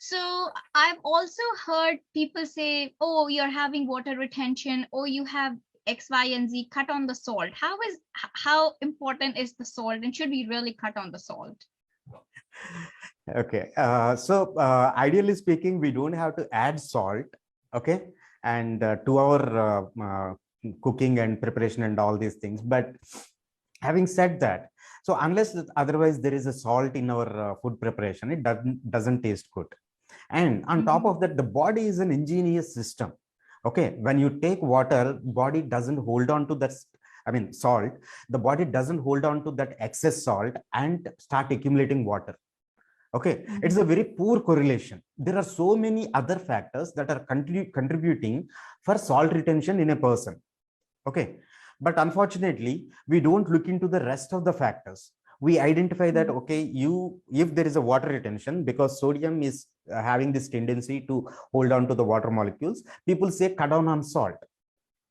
So I've also heard people say, oh, you're having water retention, or you have X, Y, and Z, cut on the salt. How important is the salt, and should we really cut on the salt? Okay, ideally speaking, we don't have to add salt, okay, and to our cooking and preparation and all these things. But having said that, so unless otherwise there is a salt in our food preparation, it doesn't taste good. And on top Mm-hmm. of that, the body is an ingenious system. Okay, when you take water, body doesn't hold on to that. I mean, salt. The body doesn't hold on to that excess salt and start accumulating water. Okay, it's a Mm-hmm. very poor correlation. There are so many other factors that are contributing for salt retention in a person. Okay, but unfortunately, we don't look into the rest of the factors. We identify that, okay, if there is a water retention, because sodium is having this tendency to hold on to the water molecules, people say cut down on salt.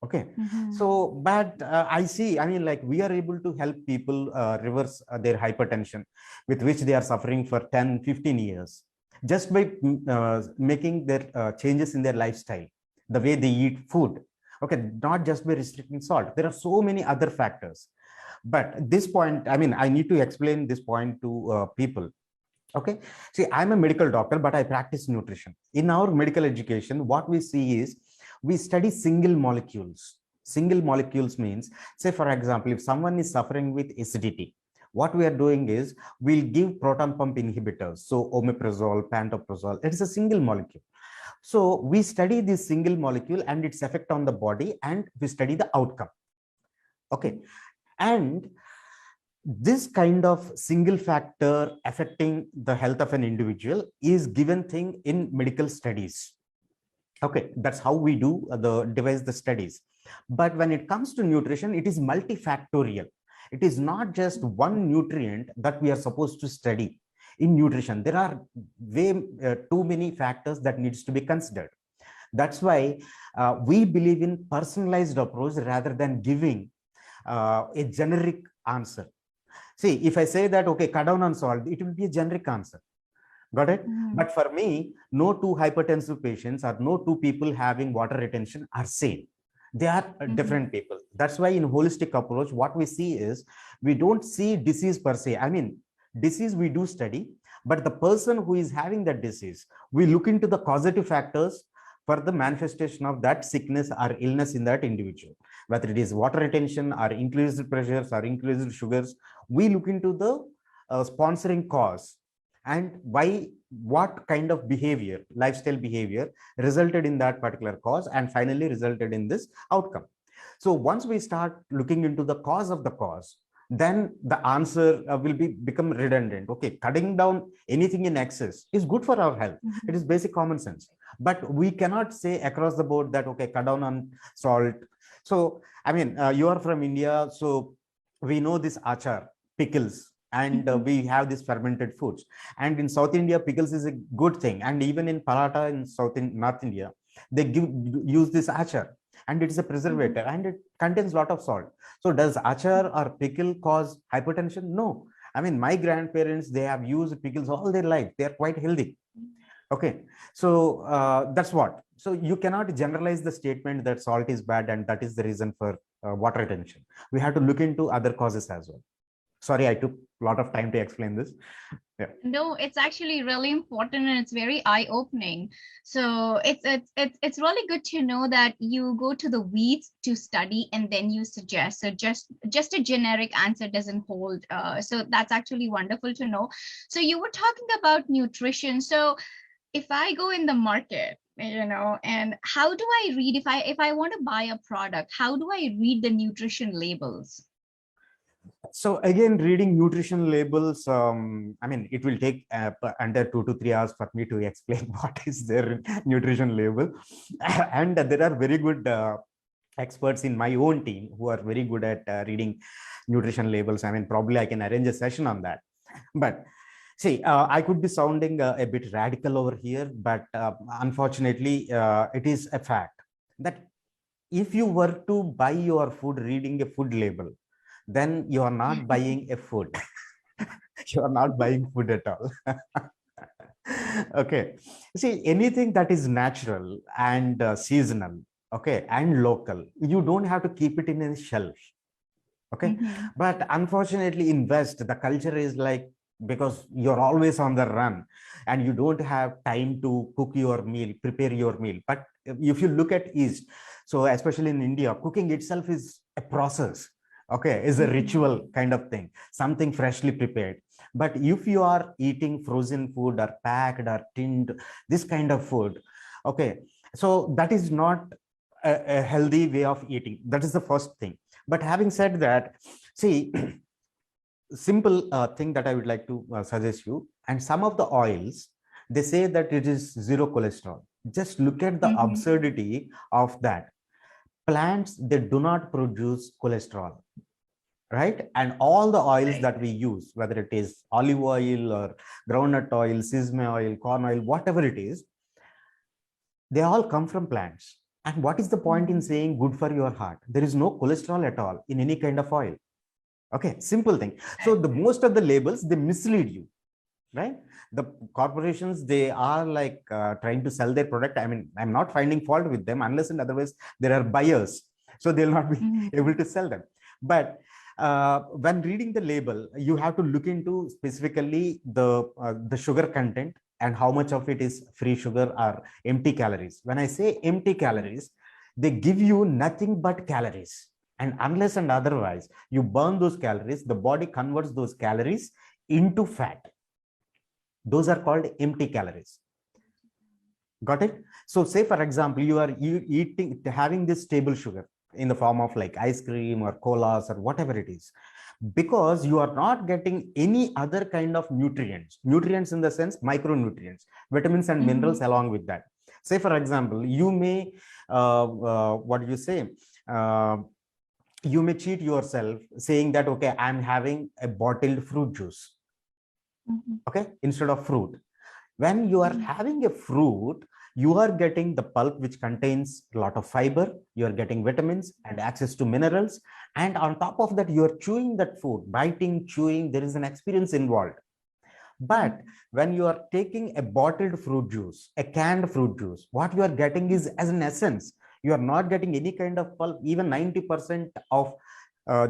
Okay, Mm-hmm. so but I see, I mean, like, we are able to help people reverse their hypertension with which they are suffering for 10-15 years, just by making their changes in their lifestyle, the way they eat food. Okay, not just by restricting salt. There are so many other factors. But this point, I mean, I need to explain this point to people. Okay, see, I'm a medical doctor, but I practice nutrition. In our medical education, what we see is we study single molecules. Single molecules means, say for example, if someone is suffering with acidity, what we are doing is we'll give proton pump inhibitors, so omeprazole, pantoprazole. It is a single molecule. So we study this single molecule and its effect on the body, and we study the outcome. Okay, and this kind of single factor affecting the health of an individual is given thing in medical studies. Okay, that's how we do devise the studies. But when it comes to nutrition, it is multifactorial. It is not just one nutrient that we are supposed to study. In nutrition, there are way too many factors that needs to be considered. That's why we believe in personalized approach rather than giving a generic answer. See, if I say that, okay, cut down on salt, it will be a generic answer. Got it? Mm-hmm. But for me, no two hypertensive patients or no two people having water retention are same. They are Mm-hmm. different people. That's why in holistic approach, what we see is we don't see disease per se. I mean, disease we do study, but the person who is having that disease, we look into the causative factors for the manifestation of that sickness or illness in that individual, whether it is water retention or increased pressures or increased sugars. We look into the sponsoring cause, and why, what kind of behavior, lifestyle behavior resulted in that particular cause and finally resulted in this outcome. So once we start looking into the cause of the cause, then the answer will become redundant. Okay, cutting down anything in excess is good for our health. Mm-hmm. It is basic common sense. But we cannot say across the board that, okay, cut down on salt. So I mean, you are from India, so we know this achar, pickles, and Mm-hmm. we have these fermented foods. And in South India, pickles is a good thing. And even in paratha in North India, they use this achar, and it is a Mm-hmm. preservative, and it contains a lot of salt. So does achar or pickle cause hypertension? No. I mean, my grandparents, they have used pickles all their life. They are quite healthy. Okay, so that's what. So you cannot generalize the statement that salt is bad and that is the reason for water retention. We have to look into other causes as well. Sorry, I took a lot of time to explain this. Yeah. No, it's actually really important, and it's very eye-opening. So it's really good to know that you go to the weeds to study and then you suggest. So just a generic answer doesn't hold. So that's actually wonderful to know. So you were talking about nutrition. So if I go in the market, and how do I read, if I want to buy a product, how do I read the nutrition labels? So again, reading nutrition labels, I mean, it will take under 2 to 3 hours for me to explain what is their nutrition label. And there are very good experts in my own team who are very good at reading nutrition labels. I mean, probably I can arrange a session on that. But see, I could be sounding a bit radical over here, but unfortunately, it is a fact that if you were to buy your food reading a food label, then you are not buying a food. You are not buying food at all. Okay. See, anything that is natural and seasonal, okay, and local, you don't have to keep it in a shelf. Okay. Mm-hmm. But unfortunately, in West, the culture is like, because you're always on the run and you don't have time to cook your meal, prepare your meal. But if you look at East, so especially in India, cooking itself is a process. Okay, is a Mm-hmm. ritual kind of thing, something freshly prepared. But if you are eating frozen food or packed or tinned, this kind of food, okay, so that is not a healthy way of eating. That is the first thing. But having said that, see, simple thing that I would like to suggest you, and some of the oils, they say that it is zero cholesterol. Just look at the Mm-hmm. absurdity of that. Plants, they do not produce cholesterol, right? And all the oils Right. that we use, whether it is olive oil or groundnut oil, sesame oil, corn oil, whatever it is, they all come from plants. And what is the point in Mm-hmm. saying good for your heart? There is no cholesterol at all in any kind of oil. Okay, simple thing. So Right. the most of the labels, they mislead you, right? The corporations, they are like trying to sell their product. I mean, I'm not finding fault with them, unless and otherwise there are buyers, so they'll not be Mm-hmm. able to sell them. But when reading the label, you have to look into specifically the sugar content and how much of it is free sugar or empty calories. When I say empty calories, they give you nothing but calories, and unless and otherwise you burn those calories, the body converts those calories into fat. Those are called empty calories. Got it? So say for example, you are eating, having this table sugar in the form of like ice cream or colas or whatever it is, because you are not getting any other kind of nutrients in the sense micronutrients, vitamins and Mm-hmm. minerals along with that. Say for example, you may what do you say, uh, you may cheat yourself saying that, okay, I'm having a bottled fruit juice, Mm-hmm. okay, instead of fruit. When you are having a fruit, you are getting the pulp, which contains a lot of fiber, you are getting vitamins and access to minerals, and on top of that, you are chewing that food, biting, chewing, there is an experience involved. But Mm-hmm. when you are taking a bottled fruit juice, a canned fruit juice, what you are getting is as an essence. You are not getting any kind of pulp. Even 90% of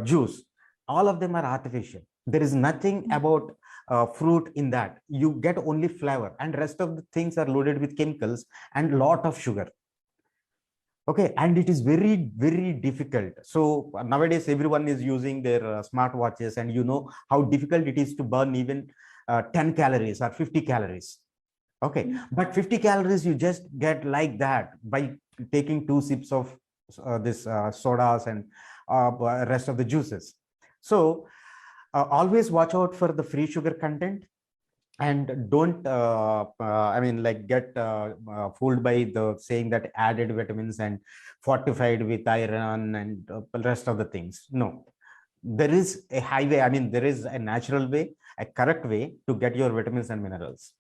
juice, all of them are artificial. There is nothing about fruit in that. You get only flavor, and rest of the things are loaded with chemicals and lot of sugar. Okay, and it is very, very difficult. So nowadays everyone is using their smart watches, and you know how difficult it is to burn even 10 calories or 50 calories. Okay, but 50 calories you just get like that by taking 2 sips of this sodas and rest of the juices. So always watch out for the free sugar content, and don't I mean, like, get fooled by the saying that added vitamins and fortified with iron and rest of the things. No, there is a highway, I mean, there is a natural way, a correct way to get your vitamins and minerals.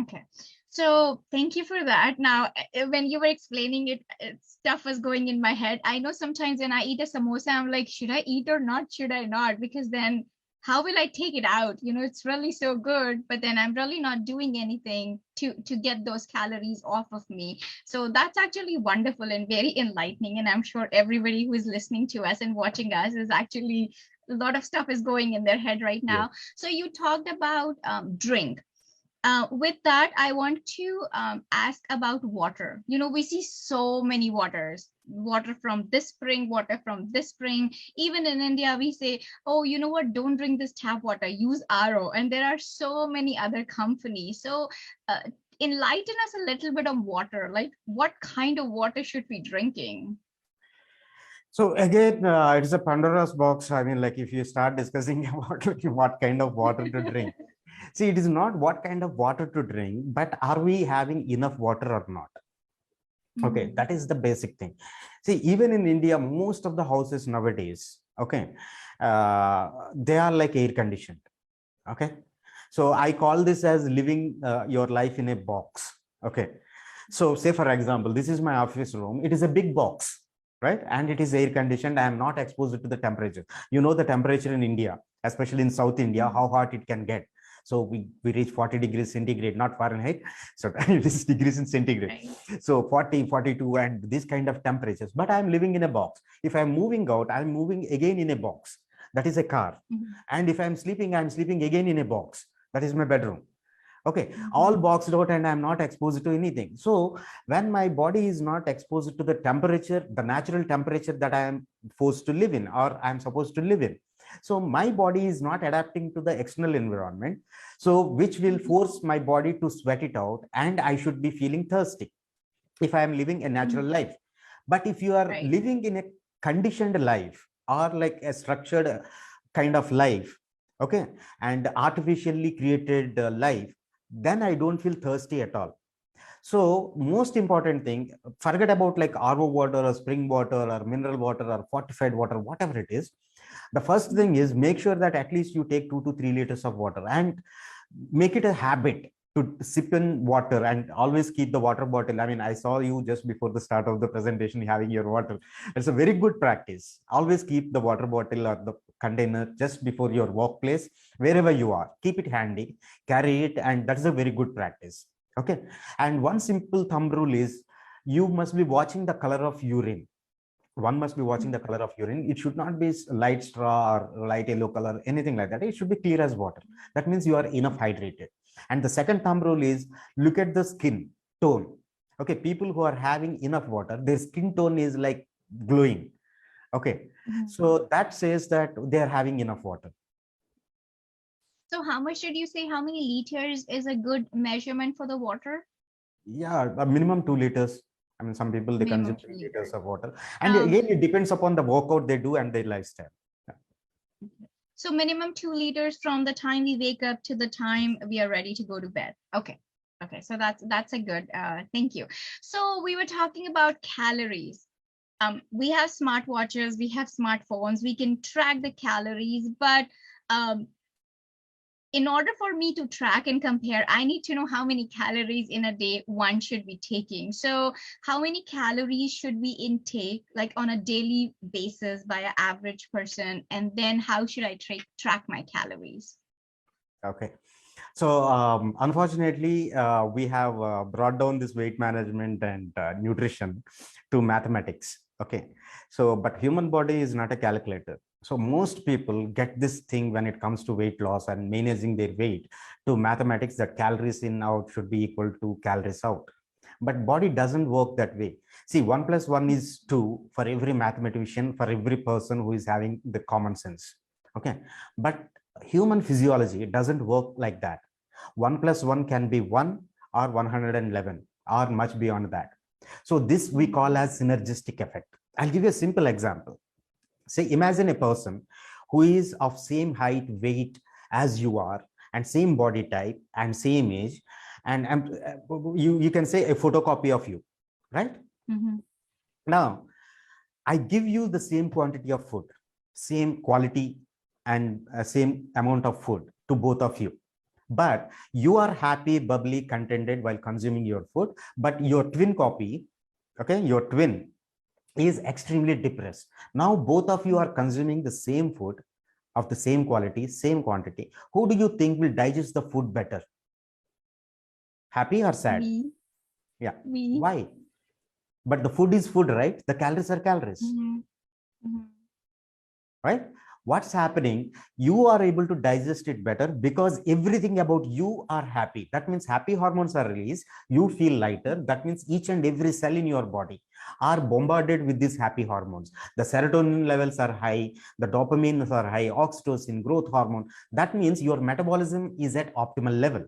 Okay. So thank you for that. Now, when you were explaining it, stuff was going in my head. I know sometimes when I eat a samosa, I'm like, should I eat or not? Should I not? Because then how will I take it out? You know, it's really so good, but then I'm really not doing anything to get those calories off of me. So that's actually wonderful and very enlightening. And I'm sure everybody who is listening to us and watching us is actually a lot of stuff is going in their head right Yes. now. So you talked about drink. With that, I want to ask about water. You know, we see so many waters, water from this spring, water from this spring. Even in India, we say, oh, you know what, don't drink this tap water, use RO. And there are so many other companies. So uh, enlighten us a little bit on water. Like, what kind of water should we be drinking? So again, it's a Pandora's box. I mean, like, if you start discussing about like, what kind of water to drink, see, it is not what kind of water to drink, but are we having enough water or not? Okay, Mhm. that is the basic thing. See, even in India, most of the houses nowadays, okay, they are like air conditioned. Okay, so I call this as living your life in a box. Okay, so say for example, this is my office room. It is a big box, right? And it is air conditioned. I am not exposed to the temperature. You know the temperature in India, especially in South India, how Mhm. hot it can get. So we reach 40 degrees centigrade, not Fahrenheit. So it is degrees in centigrade. Right. So 40, 42, and this kind of temperatures. But I'm living in a box. If I'm moving out, I'm moving again in a box. That is a car. And if I'm sleeping again in a box. That is my bedroom. Okay, all boxed out, and I'm not exposed to anything. So when my body is not exposed to the temperature, the natural temperature that I am forced to live in, or I'm supposed to live in, so my body is not adapting to the external environment, so which will force my body to sweat it out, and I should be feeling thirsty if I am living a natural life. But if you are Right. living in a conditioned life, or like a structured kind of life, okay, and artificially created life, then I don't feel thirsty at all. So most important thing, forget about like RO water or spring water or mineral water or fortified water, whatever it is. The first thing is make sure that at least you take 2 to 3 liters of water, and make it a habit to sip in water, and always keep the water bottle. I mean, I saw you just before the start of the presentation having your water. It's a very good practice. Always keep the water bottle or the container just before your workplace, wherever you are. Keep it handy, carry it, and that's a very good practice. Okay. And one simple thumb rule is you must be watching the color of urine. One must be watching the color of urine. It should not be light straw or light yellow color, anything like that. It should be clear as water. That means you are enough hydrated. And the second thumb rule is look at the skin tone. Okay, people who are having enough water, their skin tone is like glowing. Okay, so that says that they are having enough water. So how much did you say, how many liters is a good measurement for the water? Yeah, a minimum 2 liters. I mean, some people, they Minimum consume 2 3 liters liters. of water. And again, it depends upon the workout they do and their lifestyle. So minimum 2 liters from the time we wake up to the time we are ready to go to bed. Okay. Okay. So that's a good, thank you. So we were talking about calories. We have smartwatches, we have smartphones, we can track the calories, but in order for me to track and compare, I need to know how many calories in a day one should be taking. So how many calories should we intake like on a daily basis by an average person? And then how should I track my calories? Okay. So unfortunately, we have brought down this weight management and nutrition to mathematics. Okay. So, but human body is not a calculator. So most people get this thing when it comes to weight loss and managing their weight to mathematics, that calories in out should be equal to calories out. But body doesn't work that way. See, 1 + 1 is 2 for every mathematician, for every person who is having the common sense. Okay. But human physiology doesn't work like that. 1 + 1 can be 1 or 111 or much beyond that. So this we call as synergistic effect. I'll give you a simple example. Say, imagine a person who is of same height, weight as you are, and same body type and same age, and you can say a photocopy of you, right? Now, I give you the same quantity of food, same quality, and same amount of food to both of you. But you are happy, bubbly, contented while consuming your food. But your twin copy, okay, your twin is extremely depressed. Now, both of you are consuming the same food of the same quality, same quantity. Who do you think will digest the food better? Happy or sad? Me. Yeah. Me. Why? But the food is food, right? The calories are calories. Right? What's happening? You are able to digest it better because everything about you are happy. That means happy hormones are released. You feel lighter. That means each and every cell in your body are bombarded with these happy hormones. The serotonin levels are high. The dopamine are high. Oxytocin, growth hormone. That means your metabolism is at optimal level.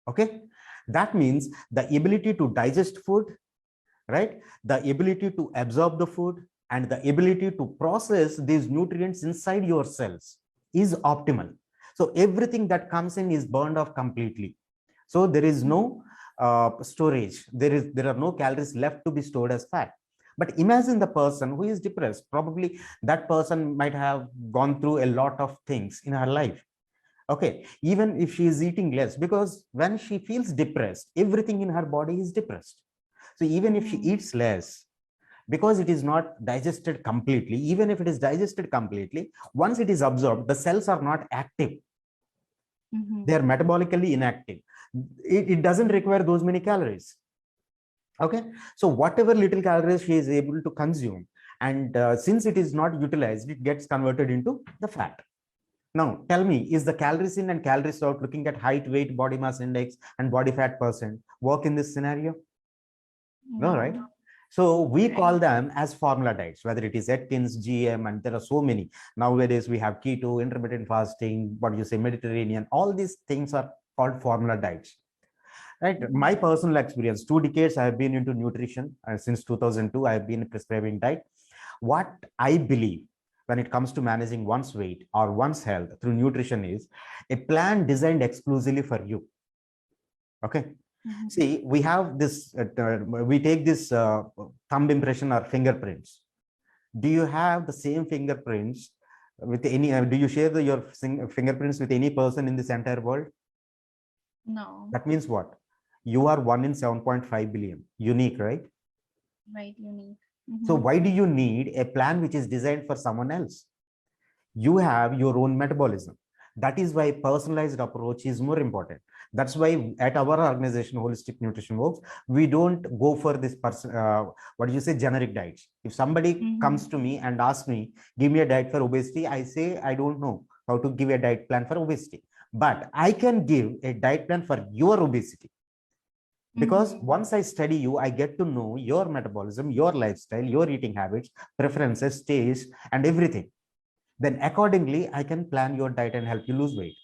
Okay. That means the ability to digest food, right? The ability to absorb the food, and the ability to process these nutrients inside your cells is optimal. So everything that comes in is burned off completely. So there is no storage. There are no calories left to be stored as fat. But imagine the person who is depressed. Probably that person might have gone through a lot of things in her life. Okay, even if she is eating less, because when she feels depressed, everything in her body is depressed. So even if she eats less, because it is not digested completely, even if it is digested completely, once it is absorbed, the cells are not active. Mm-hmm. They are metabolically inactive. It doesn't require those many calories. Okay, so whatever little calories she is able to consume, and since it is not utilized, it gets converted into the fat. Now tell me, is the calories in and calories out, looking at height, weight, body mass index, and body fat percent, work in this scenario? No, right? No. So we Right. call them as formula diets, whether it is Atkins, GM, and there are so many. Nowadays we have keto, intermittent fasting, what do you say, Mediterranean, all these things are called formula diets. Right. Mm-hmm. My personal experience, 2 decades, I have been into nutrition. Since 2002, I have been prescribing diet. What I believe when it comes to managing one's weight or one's health through nutrition is a plan designed exclusively for you. Okay. Mm-hmm. See, we have this, we take this thumb impression or fingerprints. Do you have the same fingerprints with any, do you share your fingerprints with any person in this entire world? No. That means what? You are 1 in 7.5 billion, unique, right? Right. Unique. So Mm-hmm. why do you need a plan which is designed for someone else? You have your own metabolism. That is why personalized approach is more important. That's why at our organization, Holistic Nutrition Works, we don't go for this person, what do you say, generic diets. If somebody Mm-hmm. comes to me and asks me, give me a diet for obesity, I say, I don't know how to give a diet plan for obesity. But I can give a diet plan for your obesity. Because Mm-hmm. once I study you, I get to know your metabolism, your lifestyle, your eating habits, preferences, tastes, and everything. Then accordingly, I can plan your diet and help you lose weight.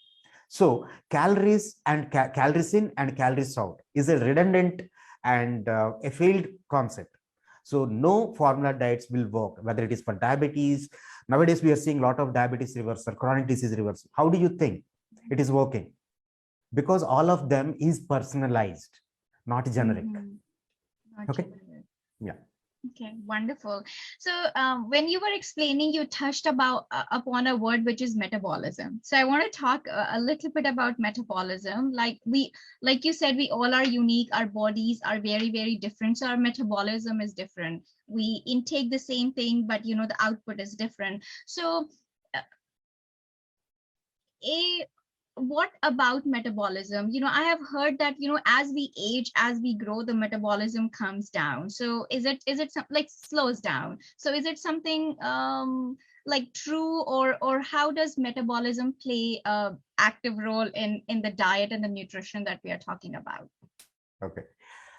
So calories and calories in and calories out is a redundant and a failed concept. So no formula diets will work, whether it is for diabetes. Nowadays, we are seeing a lot of diabetes reversal, chronic disease reversal. How do you think it is working? Because all of them is personalized, not generic. Mm-hmm. Not Okay. generic. Yeah. Okay, wonderful. So when you were explaining, you touched about upon a word which is metabolism. So I want to talk a little bit about metabolism. Like you said, we all are unique. Our bodies are very, very different. So our metabolism is different. We intake the same thing, but the output is different. So uh, a what about metabolism? I have heard that as we age, as we grow, the metabolism comes down. So is it like slows down? So is it something like true, or how does metabolism play a active role in the diet and the nutrition that we are talking about? Okay.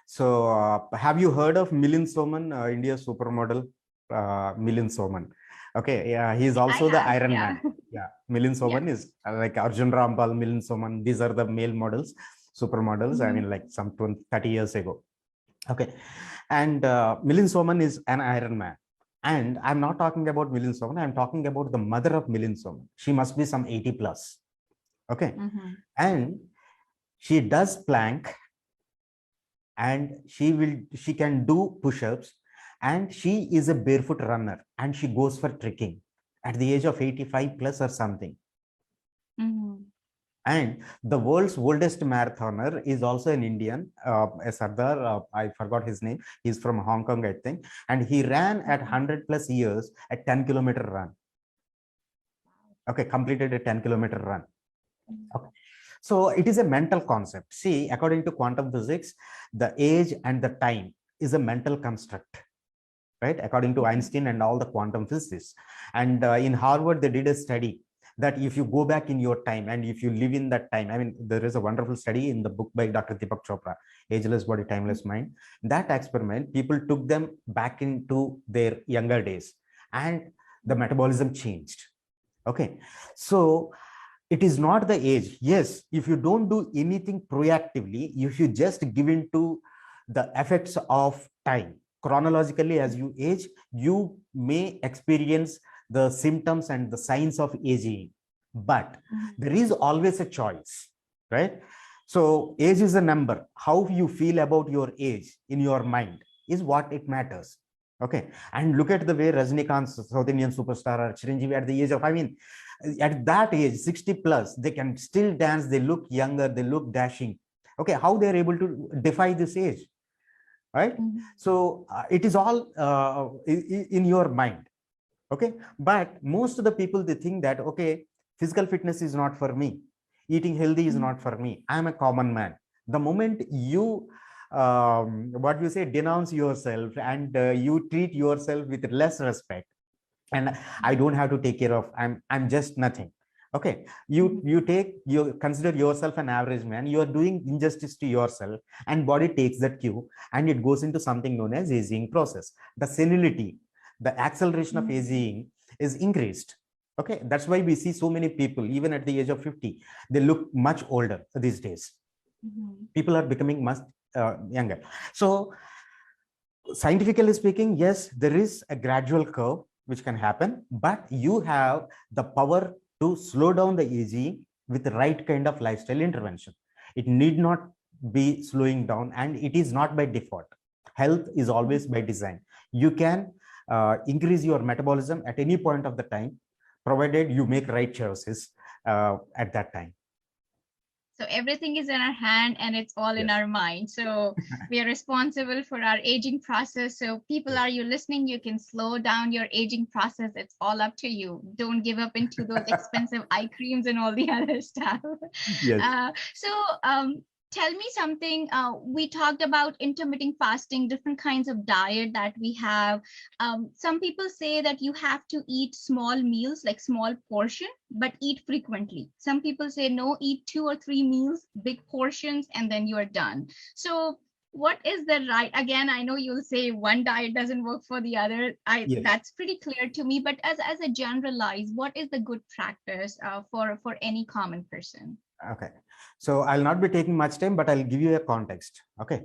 So have you heard of Milind Soman, India's supermodel, Milind Soman? Okay, yeah, he's I also the have, Iron yeah. Man. Yeah, Milind Yeah. Soman is like Arjun Rampal, Milind Soman. These are the male models, supermodels. I Mm-hmm. mean, like some 20, 30 years ago. Okay, and Milind Soman is an Iron Man. And I'm not talking about Milind Soman. I'm talking about the mother of Milind Soman. She must be some 80 plus. Okay, Mm-hmm. and she does plank, and she can do push-ups, and she is a barefoot runner, and she goes for trekking at the age of 85 plus or something. Mm-hmm. And the world's oldest marathoner is also an Indian, a Sardar, I forgot his name. He's from Hong Kong, I think. And he ran at 100 plus years a 10-kilometer run. Okay, completed a 10-kilometer run. Okay. So it is a mental concept. See, according to quantum physics, the age and the time is a mental construct, right? According to Einstein and all the quantum physicists. And in Harvard, they did a study that if you go back in your time and if you live in that time, I mean, there is a wonderful study in the book by Dr. Deepak Chopra, Ageless Body, Timeless Mind. That experiment, people took them back into their younger days and the metabolism changed. Okay. So it is not the age. Yes, if you don't do anything proactively, if you just give in to the effects of time, chronologically as you age, you may experience the symptoms and the signs of aging. But there is always a choice, right? So age is a number. How you feel about your age in your mind is what it matters. Okay. And look at the way Rajnikant, South Indian superstar, or Chiranjeevi at the age of, I mean, at that age, 60 plus, they can still dance, they look younger, they look dashing. Okay, how they're able to defy this age, right? So it is all in your mind. Okay, but most of the people, they think that, okay, physical fitness is not for me. eating healthy is not for me. I'm a common man. The moment you what you say, denounce yourself, and you treat yourself with less respect, and I don't have to take care of, I'm just nothing. Okay, you consider yourself an average man, you are doing injustice to yourself, and body takes that cue, and it goes into something known as aging process. The senility, the acceleration of aging is increased. Okay, that's why we see so many people even at the age of 50, they look much older these days. People are becoming much younger. So scientifically speaking, yes, there is a gradual curve which can happen, but you have the power to slow down the aging with the right kind of lifestyle intervention. It need not be slowing down, and it is not by default. Health is always by design. You can increase your metabolism at any point of the time, provided you make right choices at that time. So everything is in our hand and it's all in Yes. our mind. So we are responsible for our aging process. So people, are you listening? You can slow down your aging process. It's all up to you. Don't give up into those expensive eye creams and all the other stuff. Yes. So tell me something. We talked about intermittent fasting, different kinds of diet that we have. Some people say that you have to eat small meals, like small portion, but eat frequently. Some people say no, eat 2 or 3 meals, big portions, and then you're done. So what is the right? Again, I know you'll say one diet doesn't work for the other. Yes. That's pretty clear to me. But as a generalized, what is the good practice for any common person? Okay, so I'll not be taking much time, but I'll give you a context. Okay,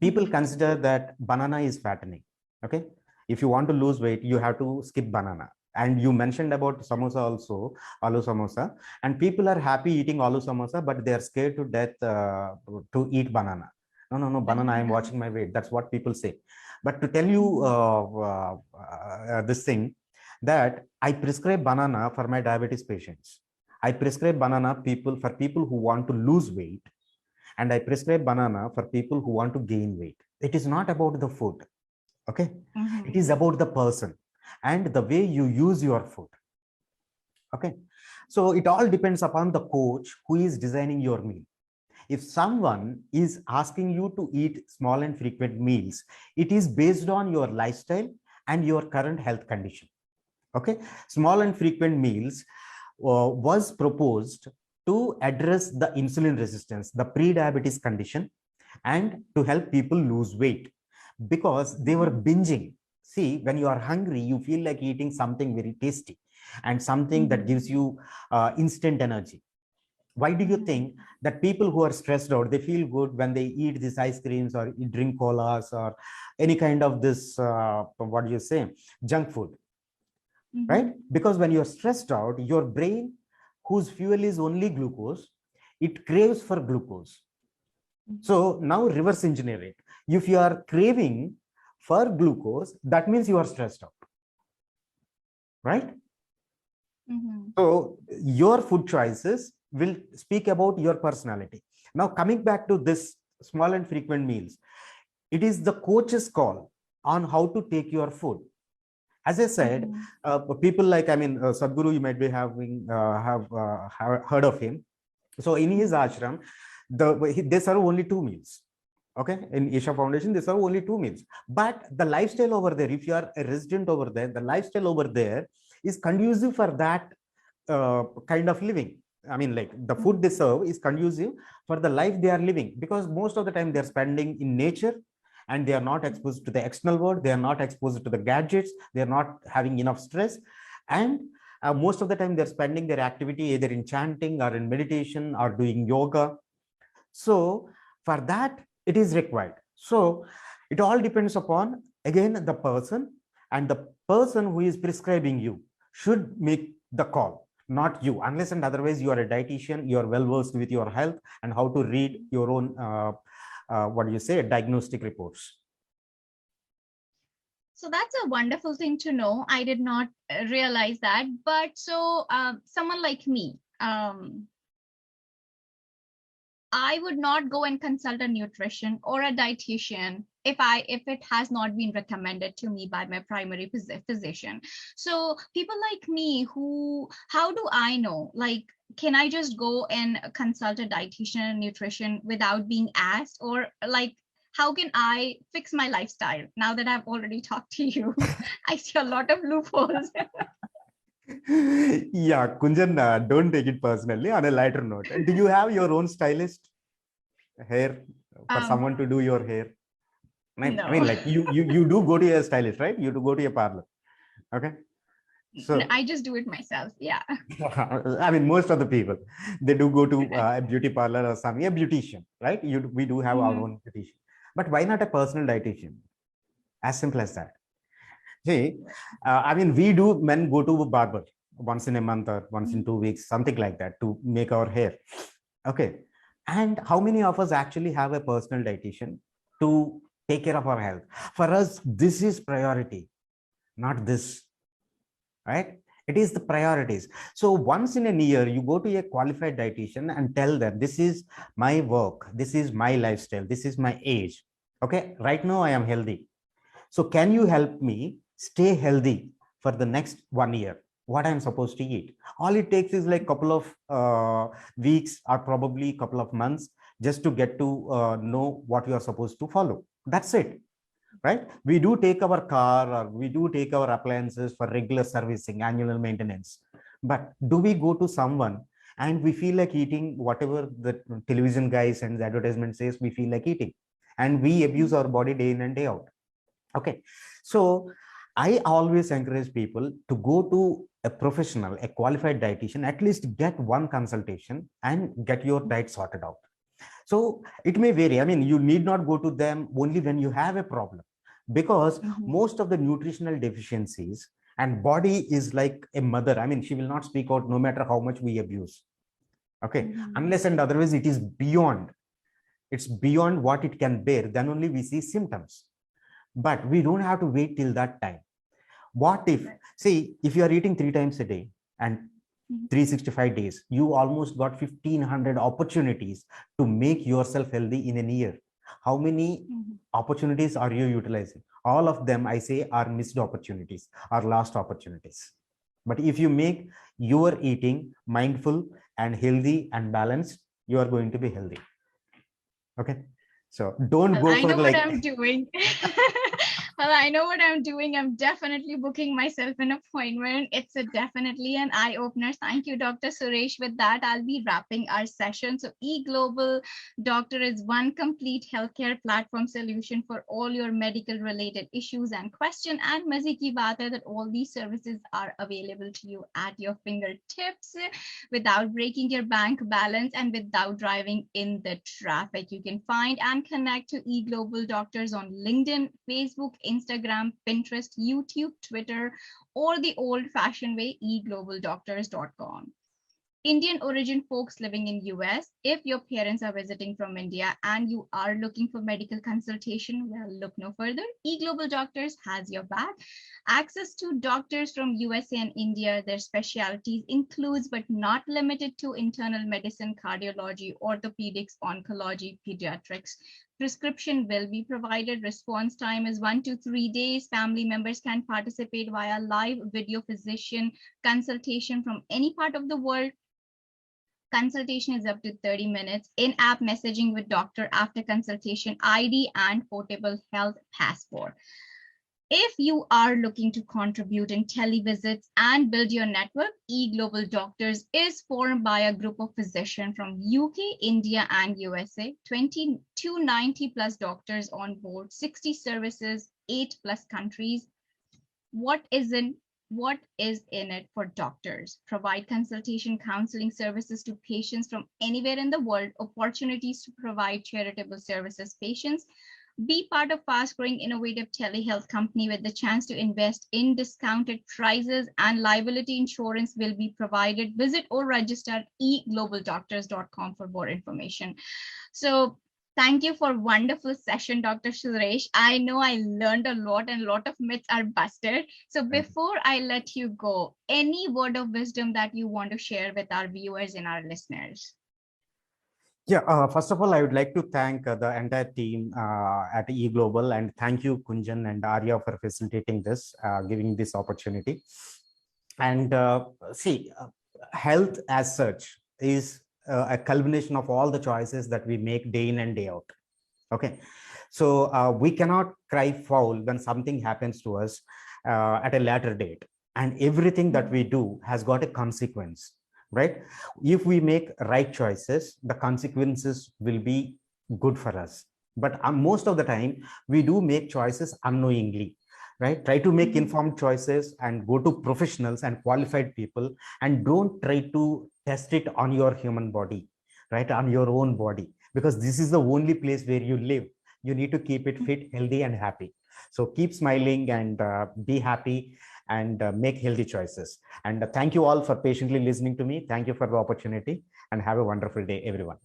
people consider that banana is fattening. Okay, if you want to lose weight, you have to skip banana. And you mentioned about samosa also, aloo samosa, and people are happy eating aloo samosa, but they are scared to death to eat banana. No, banana, I'm watching my weight. That's what people say. But to tell you this thing, that I prescribe banana for my diabetes patients. I prescribe banana for people who want to lose weight, and I prescribe banana for people who want to gain weight. It is not about the food. Okay, it is about the person and the way you use your food. Okay, so it all depends upon the coach who is designing your meal. If someone is asking you to eat small and frequent meals, it is based on your lifestyle and your current health condition. Okay, small and frequent meals was proposed to address the insulin resistance, the pre-diabetes condition, and to help people lose weight, because they were binging. See, when you are hungry, you feel like eating something very tasty and something that gives you instant energy. Why do you think that people who are stressed out, they feel good when they eat these ice creams or drink colas or any kind of this, what do you say, junk food? Right? Because when you're stressed out, your brain, whose fuel is only glucose, it craves for glucose. So now reverse engineer it. If you are craving for glucose, that means you are stressed out. Right? So your food choices will speak about your personality. Now, coming back to this small and frequent meals, it is the coach's call on how to take your food. As I said, people like, Sadhguru, you might be having have heard of him. So in his ashram, they serve only 2 meals. Okay, in Isha Foundation, they serve only 2 meals. But the lifestyle over there, if you are a resident over there, the lifestyle over there is conducive for that kind of living. I mean, like the food they serve is conducive for the life they are living, because most of the time they are spending in nature, and they are not exposed to the external world, they are not exposed to the gadgets, they are not having enough stress, and most of the time they're spending their activity either in chanting or in meditation or doing yoga. So for that, it is required. So it all depends upon, again, the person, and the person who is prescribing you should make the call, not you. Unless and otherwise you are a dietitian, you are well versed with your health and how to read your own what do you say, diagnostic reports. So that's a wonderful thing to know. I did not realize that. But so someone like me, I would not go and consult a nutrition or a dietitian if it has not been recommended to me by my primary physician. So people like me, who, how do I know? Like, can I just go and consult a dietitian and nutrition without being asked? Or like, how can I fix my lifestyle now that I've already talked to you? I see a lot of loopholes. Yeah, Kunjan, don't take it personally. On a lighter note, do you have your own stylist hair for um someone to do your hair? I mean, no. like you do go to a stylist, right? You do go to a parlor. Okay. So, I just do it myself. Yeah. I mean, most of the people, they do go to a beauty parlor or some, a beautician, right? We do have our Mhm. own beautician. But why not a personal dietitian? As simple as that. See, I mean, we do men go to a barber once in a month or once in 2 weeks, something like that, to make our hair. Okay. And how many of us actually have a personal dietitian to take care of our health? For us, this is priority, not this, right? It is the priorities. So once in a year, you go to a qualified dietitian and tell them, this is my work, this is my lifestyle, this is my age. Okay, right now I am healthy. So can you help me stay healthy for the next 1 year? What I'm supposed to eat? All it takes is like couple of weeks or probably couple of months just to get to know what you are supposed to follow. That's it, right? We do take our car or we do take our appliances for regular servicing, annual maintenance. But do we go to someone and we feel like eating whatever the television guys and the advertisement says we feel like eating, and we abuse our body day in and day out? Okay. So I always encourage people to go to a professional, a qualified dietitian, at least get one consultation and get your diet sorted out. So it may vary. I mean, you need not go to them only when you have a problem, because Mhm. most of the nutritional deficiencies, and body is like a mother. I mean, she will not speak out no matter how much we abuse. Okay. Mhm. Unless and otherwise it is beyond, it's beyond what it can bear. Then only we see symptoms. But we don't have to wait till that time. What if, Right. see, if you are eating 3 times a day and Mhm. 365 days, you almost got 1500 opportunities to make yourself healthy in a year. How many Mhm. opportunities are you utilizing? All of them, I say, are missed opportunities, are lost opportunities. But if you make your eating mindful and healthy and balanced, you are going to be healthy. Okay. So don't Well, go I for know what like I'm doing. Well, I know what I'm doing. I'm definitely booking myself an appointment. It's a definitely an eye opener. Thank you, Dr. Suresh. With that, I'll be wrapping our session. So, eGlobal Doctor is one complete healthcare platform solution for all your medical related issues and question. And maze ki baat hai that all these services are available to you at your fingertips without breaking your bank balance and without driving in the traffic. You can find and connect to eGlobal Doctors on LinkedIn, Facebook, Instagram, Pinterest, YouTube, Twitter, or the old fashioned way, eglobaldoctors.com. Indian origin folks living in US, if your parents are visiting from India and you are looking for medical consultation, well, look no further. eGlobal Doctors has your back. Access to doctors from USA and India, their specialties includes but not limited to internal medicine, cardiology, orthopedics, oncology, pediatrics. Prescription will be provided. Response time is 1 to 3 days. Family members can participate via live video physician consultation from any part of the world. Consultation is up to 30 minutes. In-app messaging with doctor after consultation, ID and portable health passport. If you are looking to contribute in televisits and build your network, eGlobal Doctors is formed by a group of physicians from UK, India, and USA, 290 plus doctors on board, 60 services, 8 plus countries. What is in what is in it for doctors? Provide consultation counseling services to patients from anywhere in the world, opportunities to provide charitable services patients, be part of fast growing innovative telehealth company with the chance to invest in discounted prices, and liability insurance will be provided. Visit or register at eglobaldoctors.com for more information. So thank you for wonderful session, Dr. Suresh. I know I learned a lot and a lot of myths are busted. So before I let you go, any word of wisdom that you want to share with our viewers and our listeners? Yeah, first of all, I would like to thank the entire team at eGlobal, and thank you, Kunjan and Arya, for facilitating this, giving this opportunity. And see, health as such is a culmination of all the choices that we make day in and day out. Okay, so we cannot cry foul when something happens to us at a later date, and everything that we do has got a consequence, right? If we make right choices, the consequences will be good for us. But most of the time we do make choices unknowingly, right? Try to make informed choices and go to professionals and qualified people, and don't try to test it on your human body, right, on your own body, because this is the only place where you live. You need to keep it fit, healthy, and happy. So keep smiling and be happy, and make healthy choices. And thank you all for patiently listening to me. Thank you for the opportunity, and have a wonderful day, everyone.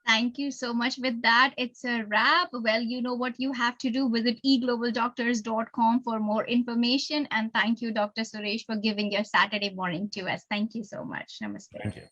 Thank you so much. With that, it's a wrap. Well, you know what you have to do. Visit eglobaldoctors.com for more information. And thank you, Dr. Suresh, for giving your Saturday morning to us. Thank you so much. Namaste. Thank you.